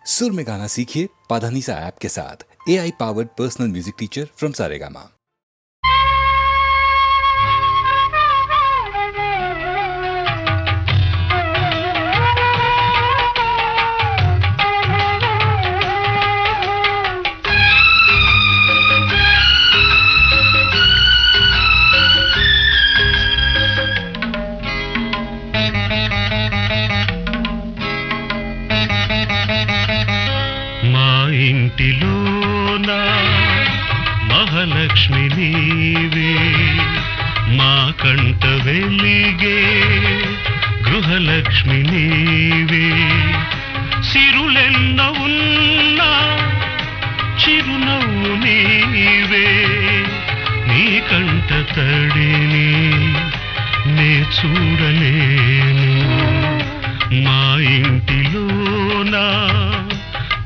सुर में गाना सीखिए पाधानीसा ऐप के साथ। AI powered personal music teacher from Saregama. ఇంటిలోన మహాలక్ష్మి నీవే, మా కంట వెలిగే గృహలక్ష్మి నీవే. సిరులెన్న ఉన్నా చిరునవ్వు నీవే, నీ కంట తడిని నే చూడలేను. మా ఇంటిలోన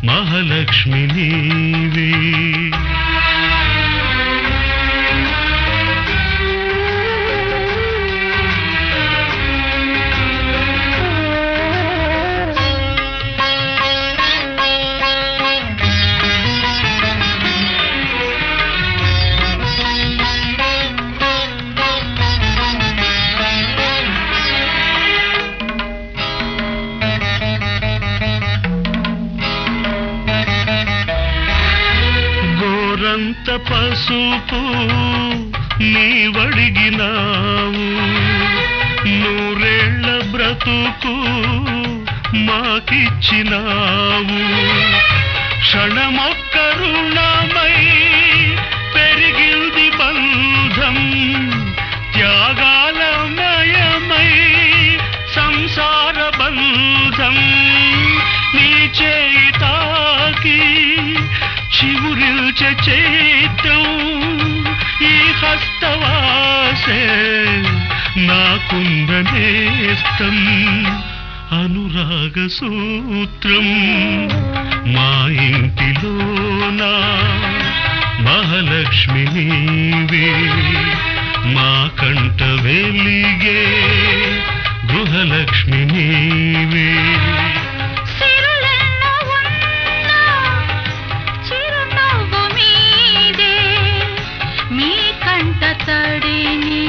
మహాలక్ష్మి నీవే. అంత పసుపు నీవడిగినావు, నూరేళ్ల బ్రతుకు మాకిచ్చినావు. క్షణమొక్క రుణమై పెరిగింది బంధం, త్యాగాలమయమై సంసార బంధం. నీ చేయి తాకి చివురిల్చే చైత్రం, ఈ హస్తవాసే నాకుందనేస్తం. అనురాగ సూత్రం మా ఇంటిలోన మహాలక్ష్మి నీవే, మా కంట వెలిగే గృహలక్ష్మి నీవే. తడిని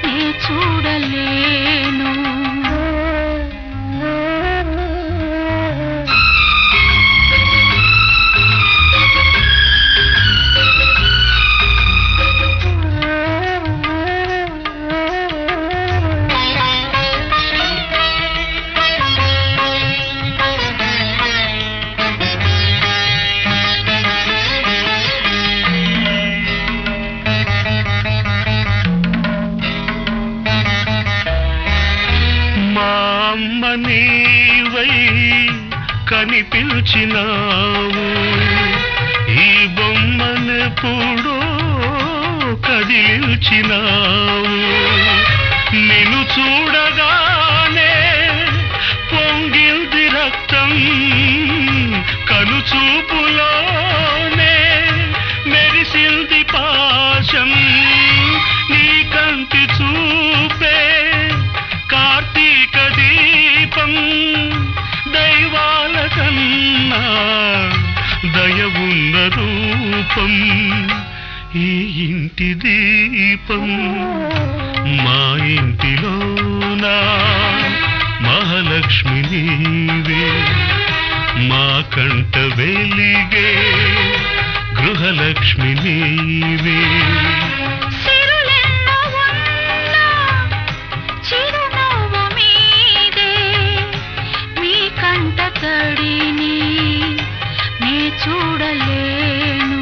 నే చూడలేను. అమ్మ నీవై కనిపించినావు, ఈ బొమ్మనెప్పుడో కదిల్చినావు. నిన్ను చూడగానే పొంగిల్ది రక్తం, కనుచూపులోనే మెరిసింది పాశం. నీ కంటి చూపే కార్తీక దీపం, దైవాల కన్నా దయవున్న రూపం. ఈ ఇంటి దీపం మా ఇంటిలోన మహాలక్ష్మి నీవే, మా కంట వెలిగే గృహలక్ష్మి నీవే. తడిని నే చూడలేను.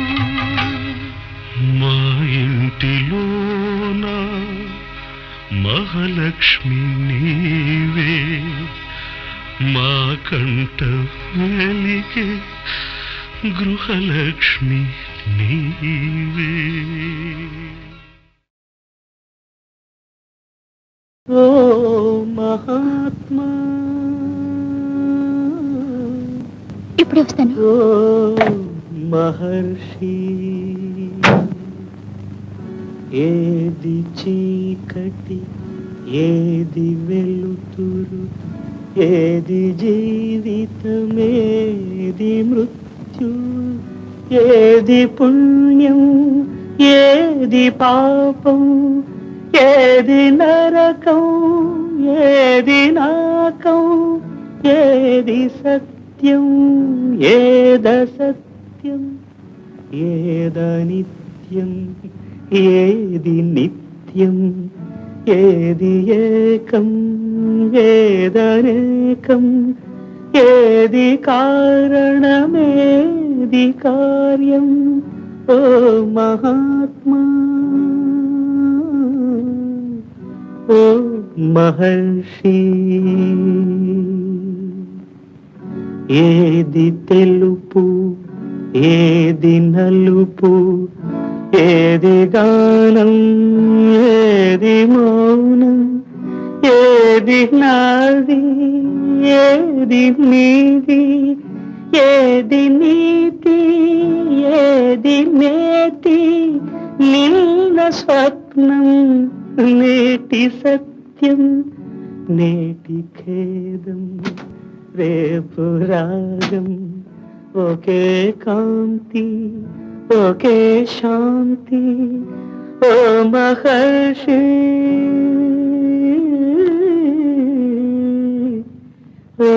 మా ఇంటిలోన మహాలక్ష్మి నీవే, మా కంట వెలిగే గృహలక్ష్మి నీవే. ఓ మహాత్మా, ఇప్పుడు వస్తాను. ఓ మహర్షి, ఏది చీకటి ఏది వెలుతురు ఏది జీవితమేది మృత్యు, ఏది పుణ్యం ఏది పాపం, ఏది నరకం ఏది నాకం, ఏది సత్యం ఏదసత్యం, ఏదనిత్యం ఏది నిత్యం, ఏది ఏకం ఏదనేకం, ఏది కారణమేది కార్యం. ఓ మహాత్మా, ఓ మహర్షి, ఏది తెలుపు ఏది నలుపు, ఏది గానం ఏది మౌనం, ఏది నాది ఏది నీది, ఏది నీతి ఏది నేతి, నిన్న స్వప్నం నేటి సత్యం, నేటి ఖేదం రేపు రాగం, ఒకే కాంతి ఒకే శాంతి. ఓ మహర్షి, ఓ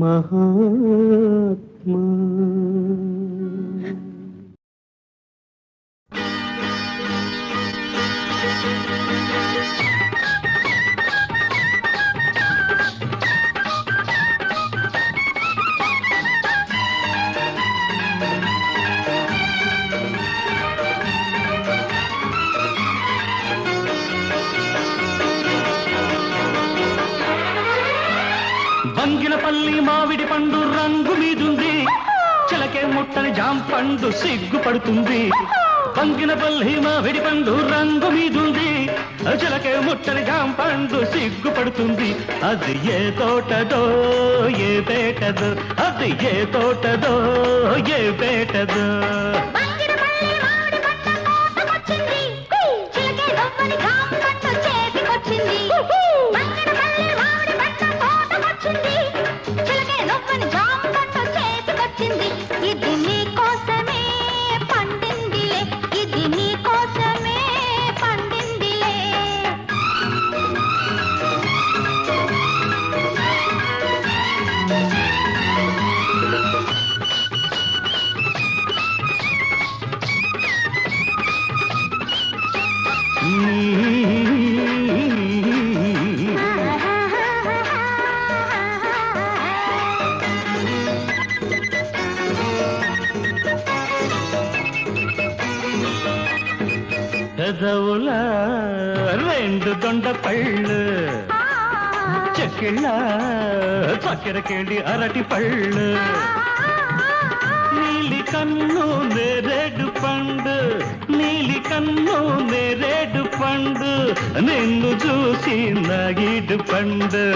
మహాత్మా. బంగినపల్లి మామిడి పండు రంగు మీదుంది, చిలకే ముట్టని జాంపండు సిగ్గుపడుతుంది. బంగినపల్లి మామిడి పండు రంగు మీదుంది, చిలకే ముట్టని జాంపండు సిగ్గుపడుతుంది. అది ఏ తోటదో ఏ పేటదో, అది ఏ తోటదో ఏ పేటదో. పెదవుల రెండు దొండ పళ్ళు, చెక్కిళ్ళ చక్కెరకేళి అరటి పళ్ళు, నీలి కన్ను నేరేడు పండు, నీలి కన్ను నేరేడు పండు, నిన్ను చూసి నాగిడు పండు.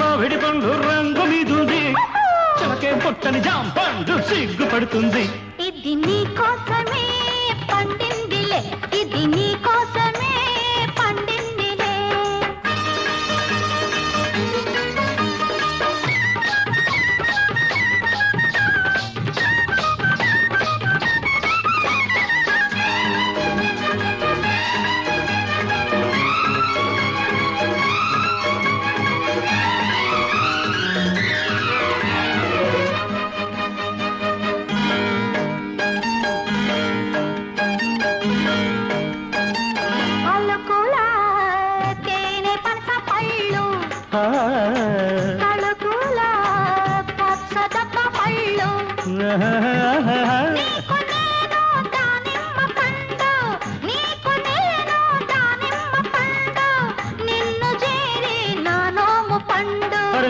మామిడి పండు రంగు మీదుంది, చిలకే పుట్టని జాంపండు సిగ్గుపడుతుంది. ఇది నీ కోసమే పండిందిలే, ఇది నీ కోసమే పండిందిలే.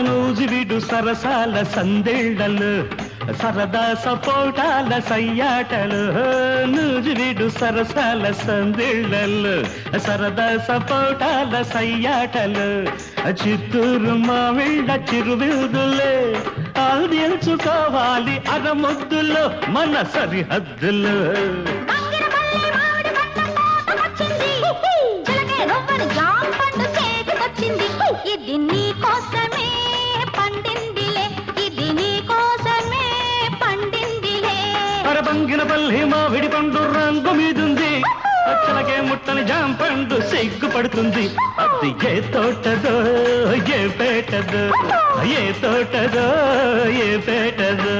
నూజివీడు సరసాల సందేళ్లలు, సరదా సపోటాల సయ్యాటలు నూజివీడు సరసాల సందిళ్ళలు సరదా సపోటాల సయ్యాటలు చిత్తూరు మావిళ్ళ చిరువిదులే ఆల్దించుకోవాలి అరముద్దులో మన సరిహద్దులు ఇది నీ కోసమే పండిందిలే ఇది నీ కోసమే పండిందిలే అరబంగిన పల్లి మామిడి పండు రంగు మీదుంది అచ్చలకే ముట్టని జాంపండు సిగ్గుపడుతుంది అది ఏ తోటదో ఏ పేటదో ఏ తోటదో ఏ పేటదో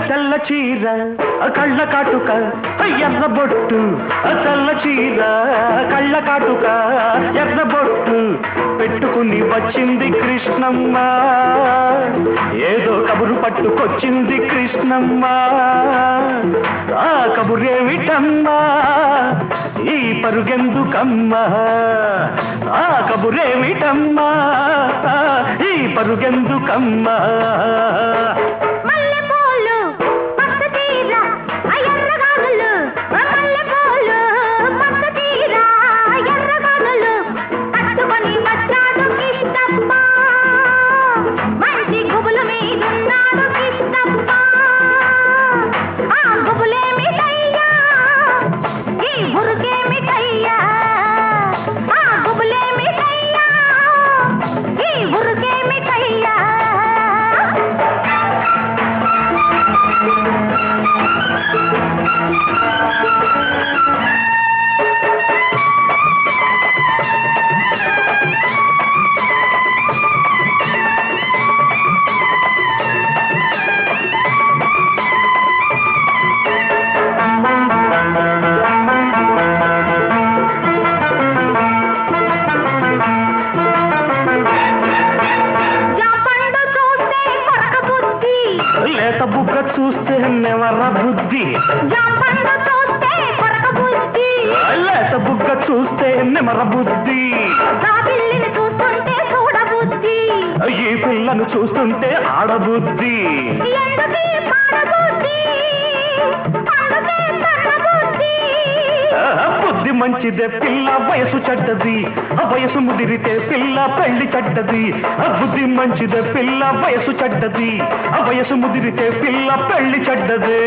తెల్ల చీర కళ్ళ కాటుక ఎర్ర బొట్టు తెల్ల చీర కళ్ళ కాటుక ఎర్ర బొట్టు పెట్టుకుని వచ్చింది కృష్ణమ్మ ఏదో కబురు పట్టుకొచ్చింది కృష్ణమ్మ ఆ కబురేమిటమ్మా ఈ పరుగెందుకమ్మా ఆ కబురేమిటమ్మా ఈ పరుగెందుకమ్మా చూస్తే నెవర బుద్ధి లేత బుగ్గ చూస్తే నెమర బుద్ధి ఈ పిల్లను చూస్తుంటే ఆడబుద్ధి బుద్ధి మంచిదే పిల్ల వయసు చెడ్డది వయసు ముదిరితే పిల్ల పెళ్లి చెడ్డది బుద్ధి మంచిదే పిల్ల వయసు చెడ్డది వయసు ముదిరితే పిల్ల పెళ్లి చెడ్డది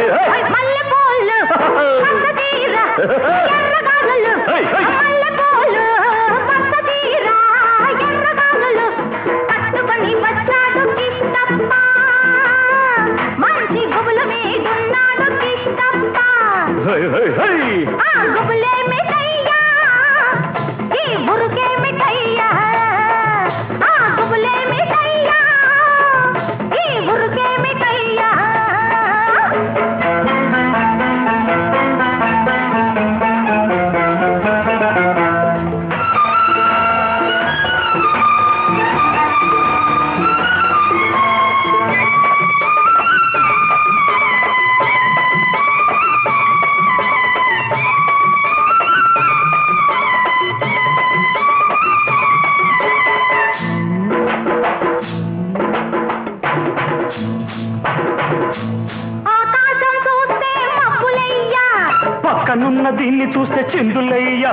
పక్కనున్న దీన్ని చూస్తే చిందులయ్యా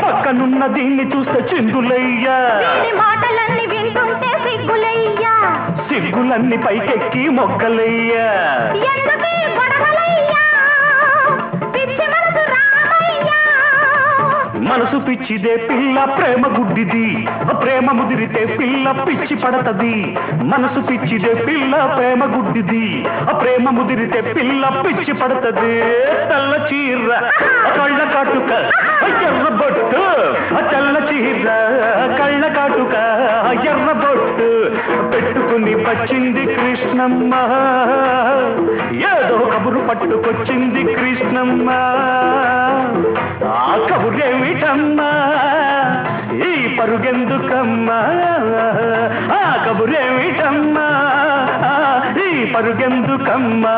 పక్కనున్న దీన్ని చూస్తే చిందులయ్యా మాటలన్నీ వింటుంటే సిగ్గులయ్యా సిగ్గులన్నీ పైకెక్కి మొగ్గలయ్యా మనసు పిచ్చిదే పిల్ల ప్రేమ గుడ్డిది ప్రేమ ముదిరితే పిల్ల పిచ్చి పడతది మనసు పిచ్చిదే పిల్ల ప్రేమ గుడ్డిది ప్రేమ ముదిరితే పిల్ల పిచ్చి పడతది తెల్ల చీర కళ్ళ కాటుక ఎర్ర బొట్టు తెల్ల చీర కళ్ళ కాటుక ఎర్ర బొట్టు పెట్టుకుని వచ్చింది కృష్ణమ్మ ఏదో కబురు పట్టుకొచ్చింది కృష్ణమ్మ ఆ కబురేమిటమ్మా ఈ పరుగెందుకమ్మా ఆ కబురేమిటమ్మా ఈ పరుగెందుకమ్మా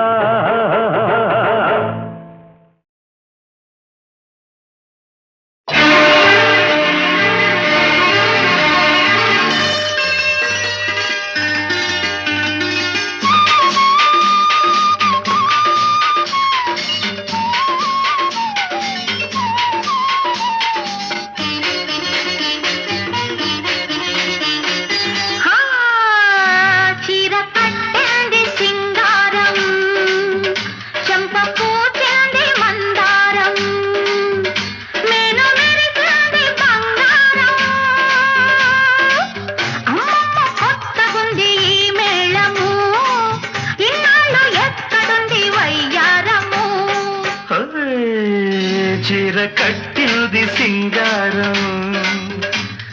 చీర కట్టింది సింగారం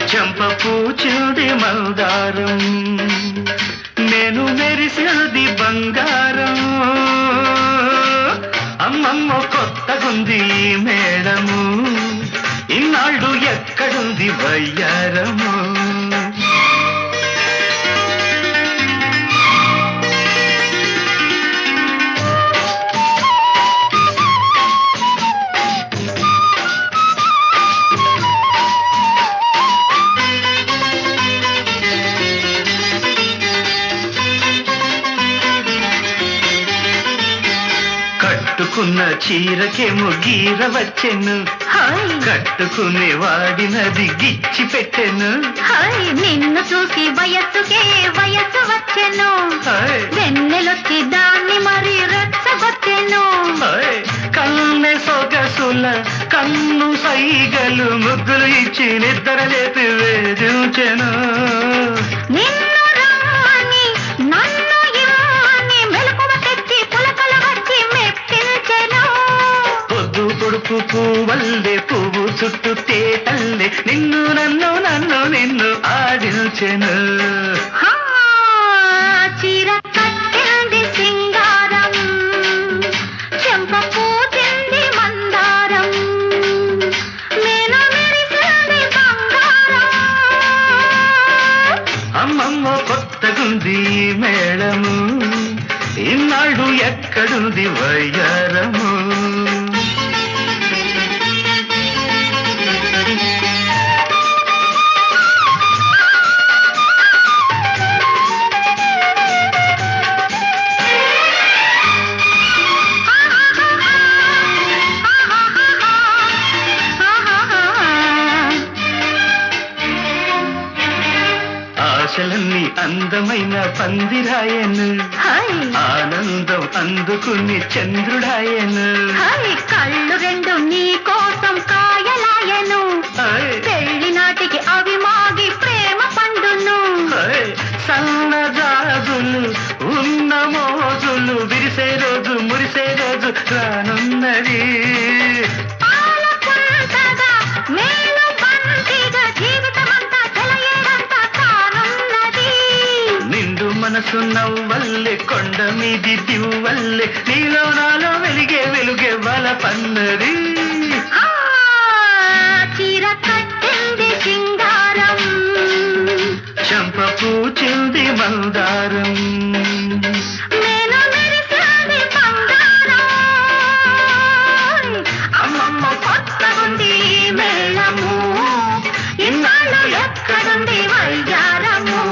చంప పూచింది మందారం నేను మెరిసినది బంగారం అమ్మమ్మ కొత్తగుంది మేడము ఇన్నాళ్ళు ఎక్కడుంది వయ్యారము కట్టుకున్న చీరకేమో గీర వచ్చెను కట్టుకునే వాడినది గిచ్చి పెట్టెను నిన్ను చూసి వయస్సుకే వయస్సు వచ్చెను వెన్నెలొచ్చి దాన్ని మరి రెచ్చగొట్టెను కన్నె సొగసుల కన్ను సైగలు ముగ్గులు ఇచ్చి నిద్ర లేపి వేధించెను నిన్ను రమ్మని నన్ను ఇమ్మని మెలకువ తెచ్చి పులకల వచ్చి మెప్పించెను పొద్దు పొడుపు పువ్వల్లే పువ్వు చుట్టూ తేటల్లే నిన్ను నన్ను నన్ను నిన్ను ఆడించెను చీర కట్టింది సింగారం చెంప పూచింది మందారం నేను మెరిసింది బంగారం అమ్మమ్మ కొత్తగుంది మేళము ఇన్నాళ్ళు ఎక్కడుంది వయ్యారము ఆశలన్నీ అందమైన పందిరాయను ఆనందం అందుకుని చంద్రుడాయను కళ్ళు రెండు నీ కోసం కాయలాయను పెళ్లి నాటికి అవి మాగి ప్రేమ పండును సన్నజాజులు ఉన్న మోజులు విరిసే రోజు మురిసే రోజు రానున్నది మనసు నవ్వల్లే కొండ మీది దివ్వల్లే నీలో నాలో వెలిగే వెలుగే వల పన్నది చీర కట్టింది సింగారం చంప పూచింది మందారం నేను మెరిసింది బంగారం అమ్మమ్మ కొత్తగుంది మేళము ఇన్నాళ్ళు ఎక్కడుంది వయ్యారము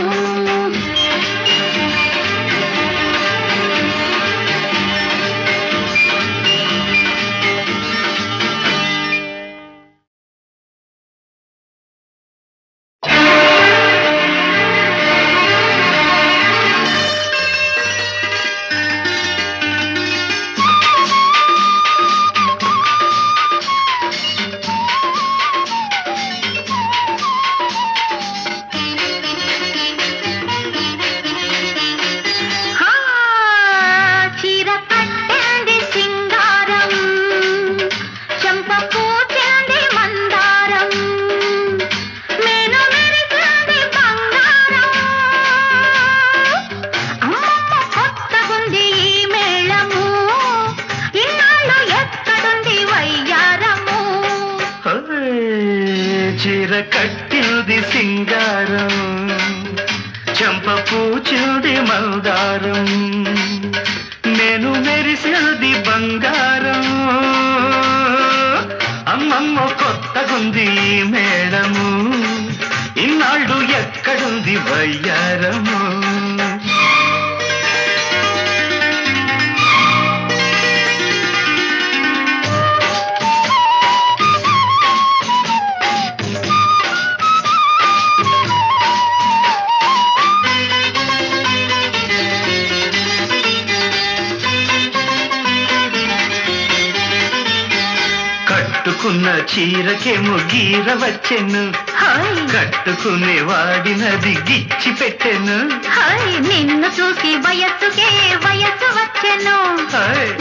బంగారం చెంప పూచుది మందారం నేను మెరిసినది బంగారం అమ్మమ్మ కొత్తగుంది ఈ మేడము ఇన్నాళ్ళు ఎక్కడుంది వయ్యారము కట్టుకున్న చీరకేమో గీర వచ్చెను కట్టుకునే వాడినది గిచ్చి పెట్టెను నిన్ను చూసి వయస్సుకే వయస్సు వచ్చెను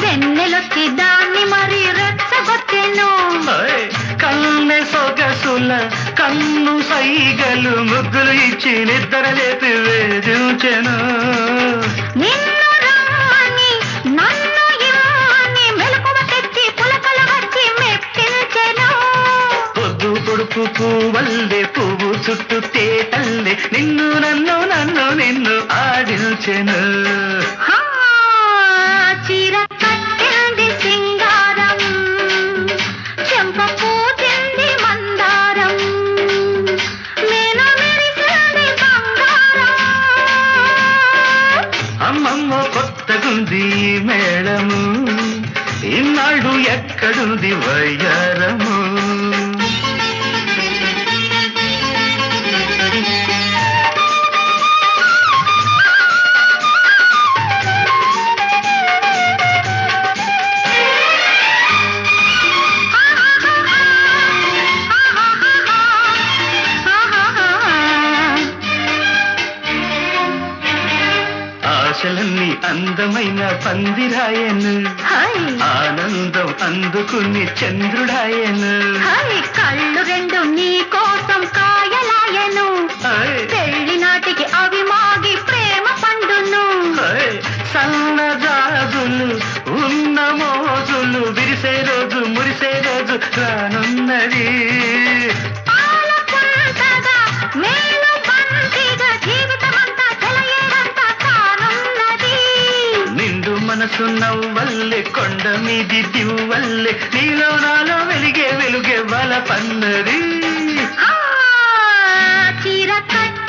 వెన్నెలొచ్చి దాన్ని మరి రెచ్చగొట్టెను కన్నె సొగసుల కన్ను సైగలు ముగ్గులు ఇచ్చి నిద్రలేపి వేధించెను నిన్ను రమ్మని నన్ను ఇమ్మని మెలకువ తెచ్చి పులకలు వచ్చి మెప్పించెను పొద్దు పొడుపు పువ్వల్లే పువ్వు చుట్టూ తేటల్లే నిన్ను నన్ను నన్ను నిన్ను ఆడించెను చీర కట్టింది సింగారం చెంప పూచింది మందారం నేను మెరిసింది బంగారం అమ్మమ్మ కొత్తగుంది మేళము ఇన్నాళ్ళు ఎక్కడుంది వయ్యారము ఆశలన్నీ అందమైన పందిరాయను ఆనందం అందుకుని చంద్రుడాయను కళ్ళు రెండు నీ కోసం కాయలాయను పెళ్లి నాటికి అవి మాగి ప్రేమ పండును సన్నజాజులు ఉన్న మోజులు విరిసే రోజు మురిసే రోజు రానున్నది మేలు పంపిగా జీవితమంతా చెలయేరంతా కానున్నది నిండు మనసు నవ్వల్లే కొండ మీది దివ్వల్లే నీలో నాలో వెలిగే వెలుగే వల పన్నది చీర కట్ట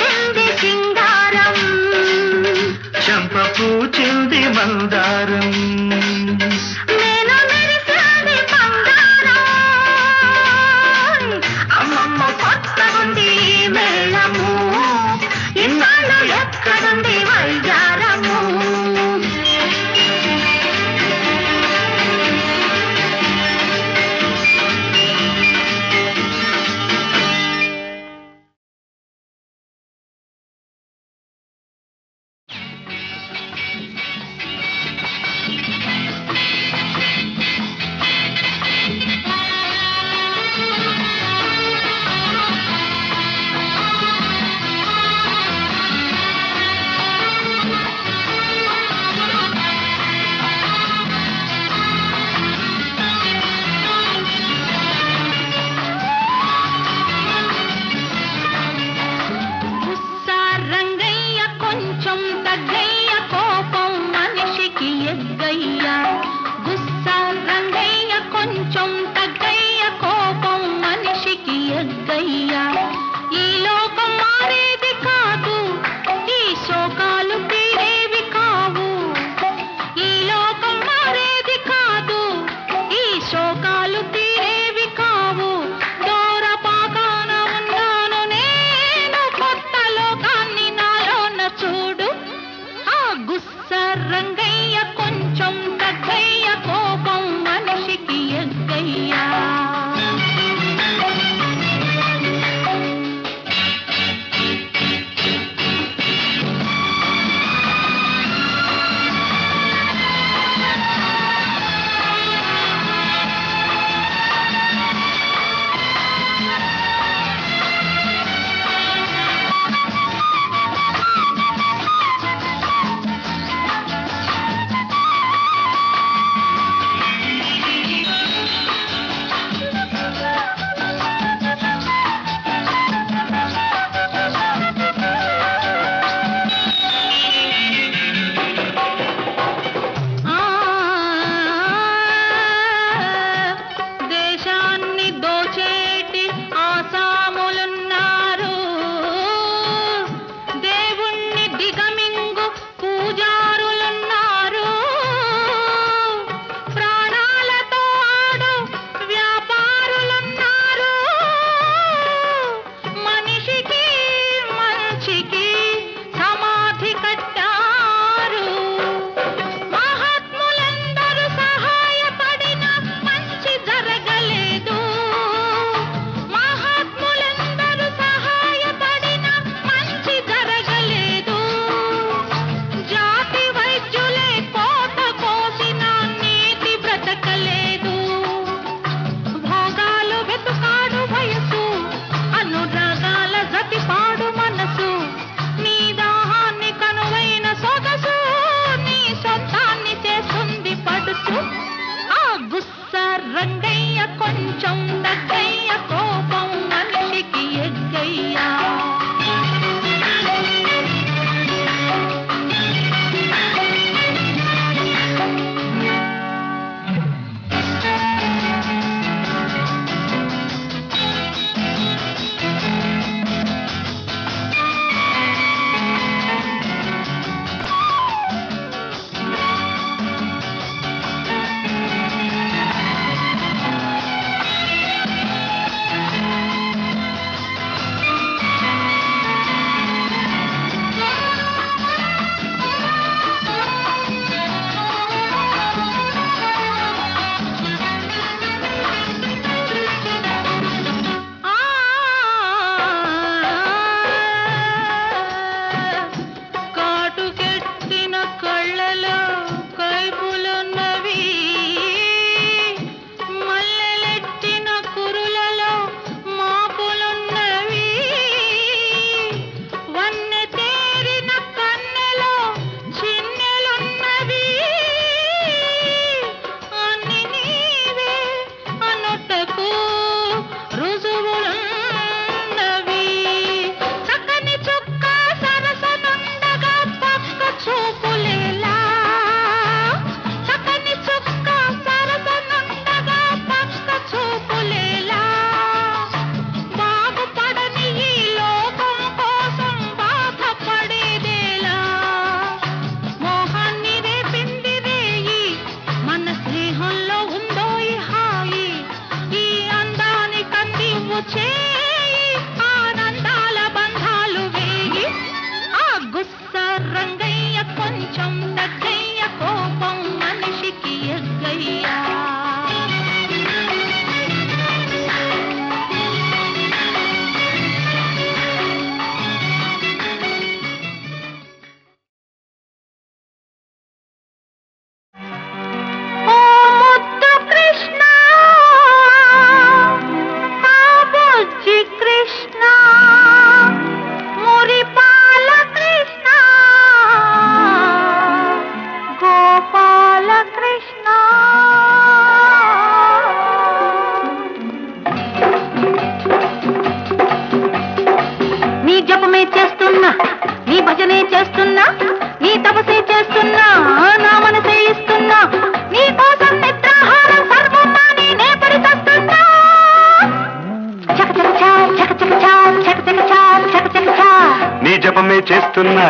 జపమే చేస్తున్నా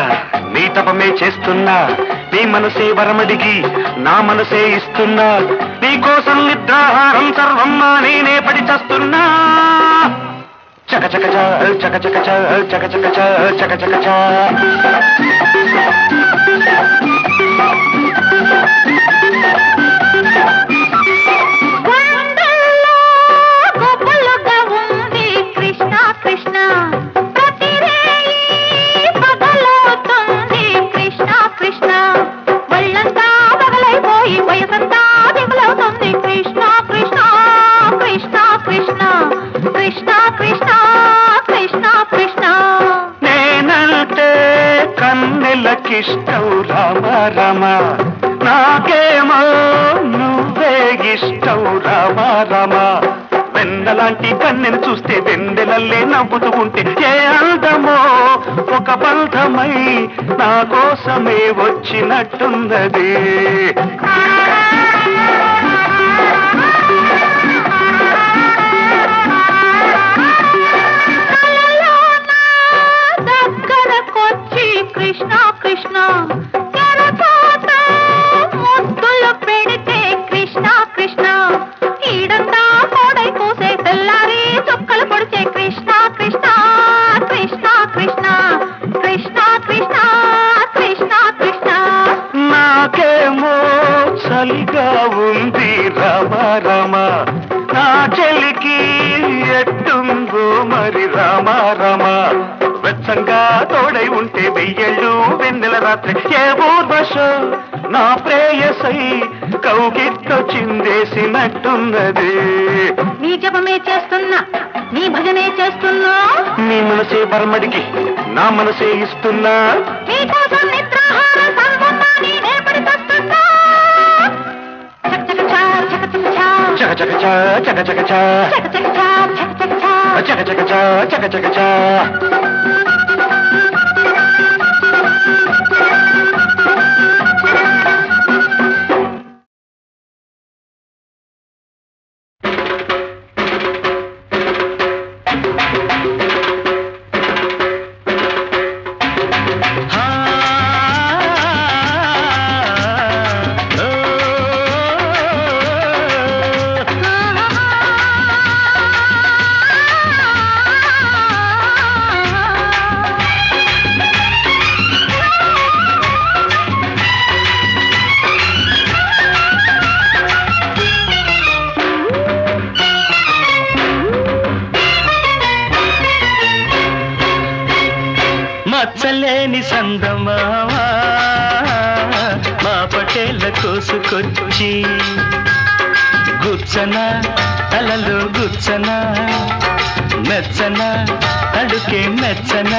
నీ తపమే చేస్తున్నా నీ మనసే వరమడిగి నా మనసే ఇస్తున్నా నీ కోసం నిద్రాహారం సర్వం నేనే పడి చేస్తున్నా చక చక చక చక చక చక చక చక చక ఇష్టం రామ రామ నాకేమో నువ్వే ఇష్టం రామ రామ వెన్నలాంటి కన్నెను చూస్తే వెన్నెలల్లే నవ్వుతూ ఉంటే ఏ అందమో ఒక బంధమై నా కోసమే వచ్చినట్టున్నది కృష్ణ కృష్ణ ముద్దులు పెడితే కృష్ణ కృష్ణ ఈడంతా కోడై పూసే తెల్లారి చుక్కలు పొడిచే కృష్ణ కృష్ణ కృష్ణ కృష్ణ కృష్ణ కృష్ణ కృష్ణ కృష్ణ నాకేమో చలిగా ఉంది రామ రామ నా చెలికి ఎట్టుందో మరి రామ రామ వెచ్చంగా తోడై ఉంటే వెయ్యేళ్ళు వెన్నెల రాత్రి ఏ ఊర్వశ నా ప్రేయసై కౌగిట్లో చిందేసినట్టున్నది నీ జపమే చేస్తున్నా నీ భజనే చేస్తున్నా నీ మనసే బర్మడికి నా మనసే ఇస్తున్నా నీ కోసం నిద్రాహారం సర్వమ్మా నేనే పడి చేస్తున్నా చక చక చక చక చక చక చక చక చక చక చక మచ్చలేని సందమావా మా పటేళ్ళ కోసుకొచ్చి గుచ్చన తలలో గుచ్చన మెచ్చన అడుకే మెచ్చన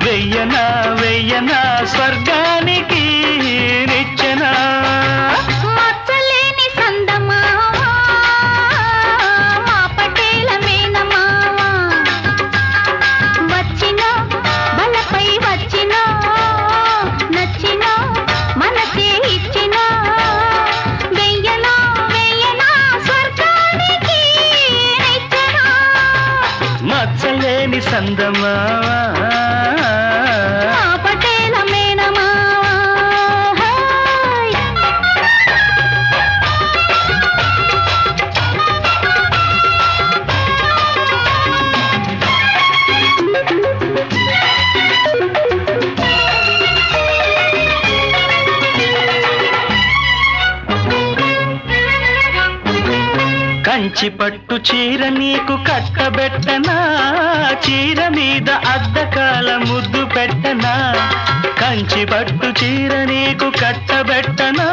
వెయ్యనా వెయ్యనా స్వర్గానికి నిచ్చెన మచ్చలేని సందమావా మా పటేల మేనమావా వచ్చిన బలపై వచ్చిన నచ్చిన మనసే ఇచ్చిన వెయ్యనా వెయ్యనా స్వర్గానికి నిచ్చెన మచ్చలేని సందమావా మా పటేల మేనమావా కంచి పట్టు చీర నీకు కట్టబెట్టనా చీర మీద అద్దకాల ముద్దు పెట్టనా కంచి పట్టు చీర నీకు కట్టబెట్టనా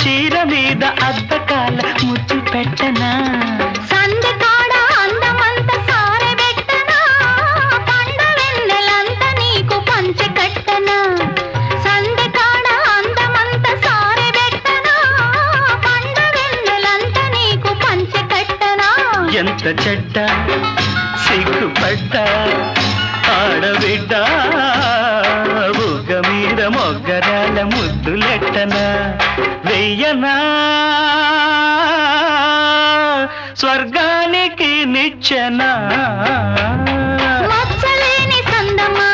చీర మీద అద్దకాల ముద్దు పెట్టనా సందకాడ అందమంత సారె పెట్టనా పండ వెన్నెలంత నీకు పంచె కట్టనా సందకాడ అందమంత సారె పెట్టనా పండ వెన్నెలంత నీకు పంచె కట్టనా ఎంత చెడ్డ సిగ్గుపడ్డ ఆడబిడ్డ బుగ్గ మీద మొగ్గరాల ముద్దులెట్టనా వెయ్యనా స్వర్గానికి నిచ్చెనా మచ్చలేని సందమా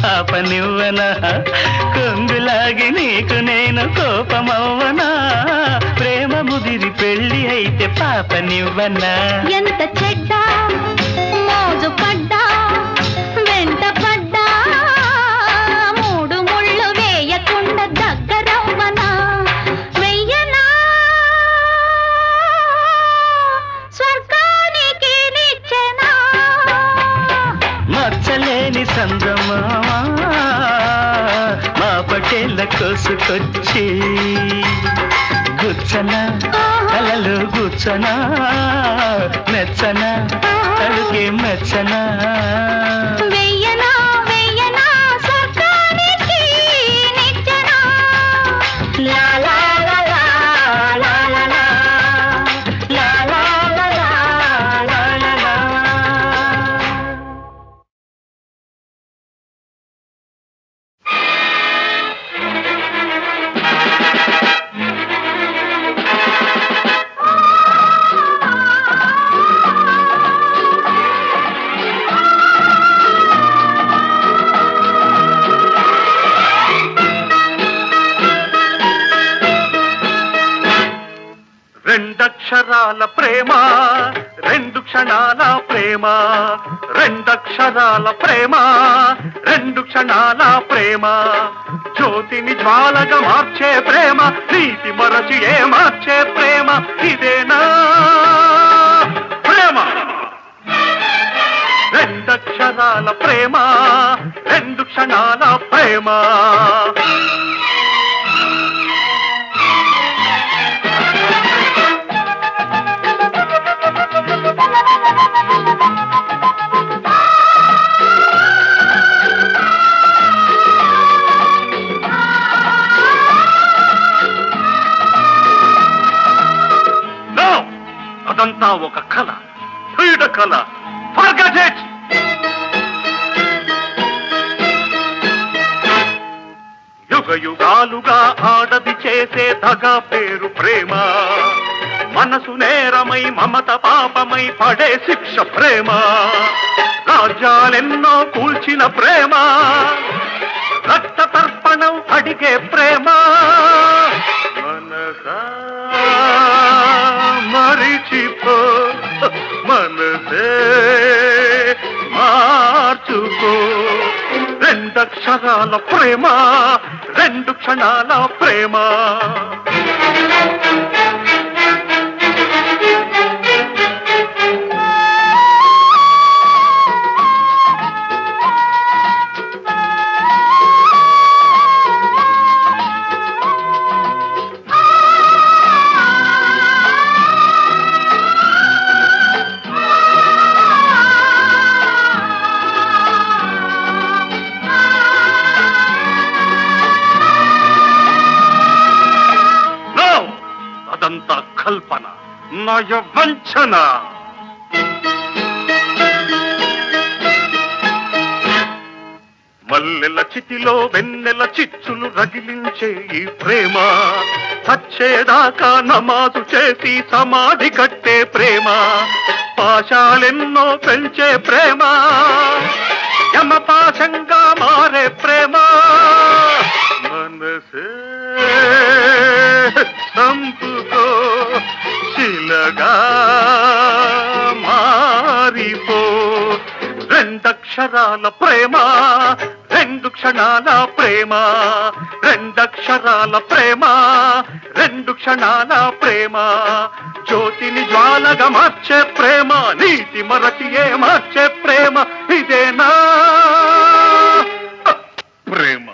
పాపనివ్వనా కొంగులాగి నీకు నేను కోపమవ్వనా ప్రేమ ముదిరి పెళ్లి అయితే పాపనివ్వనా ఎంత చెడ్డ మోజు పడ్డా వెంట పడ్డా మూడు ముళ్ళు వేయకుండా దగ్గరవ్వనా వెయ్యనా స్వర్గానికి నిచ్చెనా మచ్చలేని సందమా మా పటేళ్ళ కోసుకొచ్చి గుచ్చనా కలలు గుచ్చనా మెచ్చనా తలుకే మెచ్చనా వెయ్యనా వెయ్యనా స్వర్గానికి నిచ్చెనా లా లా లా లా లా లా లా లా లా లా లా లా లా. రెండక్షరాల ప్రేమ రెండు క్షణాల ప్రేమ రెండక్షరాల ప్రేమ రెండు క్షణాల ప్రేమ జ్యోతిని జ్వాలగా మార్చే ప్రేమ నీతి మరచి ఏ మార్చే ప్రేమ ఇదేనా ప్రేమ రెండక్షరాల ప్రేమ రెండు క్షణాల ప్రేమ అదంతా ఒక కళ క్రీడ కళ ఫర్గెట్ ఇట్ యుగ యుగాలుగా ఆడది చేసే దగా పేరు ప్రేమ మనసు నేరమై మమత పాపమై పడే శిక్ష ప్రేమ రాజ్యాలెన్నో కూల్చిన ప్రేమ రక్త తర్పణం అడిగే ప్రేమ మనసా మరిచిపో మనసే మార్చుకో రెండక్షరాల ప్రేమ రెండు క్షణాల ప్రేమ అదంతా కల్పన నయ వంచన మల్లెల చితిలో వెన్నెల చిచ్చులు రగిలించే ఈ ప్రేమ చచ్చేదాకా నమాజు చేసి సమాధి కట్టే ప్రేమ పాశాలెన్నో పెంచే ప్రేమ యమపాశంగా మారే ప్రేమ మనసే చంపుకో శిలగా మారిపో రెండక్షరాల ప్రేమ రెండు క్షణాల ప్రేమ రెండక్షరాల ప్రేమ రెండు క్షణాల ప్రేమ జ్యోతిని జ్వాలగా మార్చే ప్రేమ నీతి మరచి ఏ మార్చే ప్రేమ ఇదేనా ప్రేమ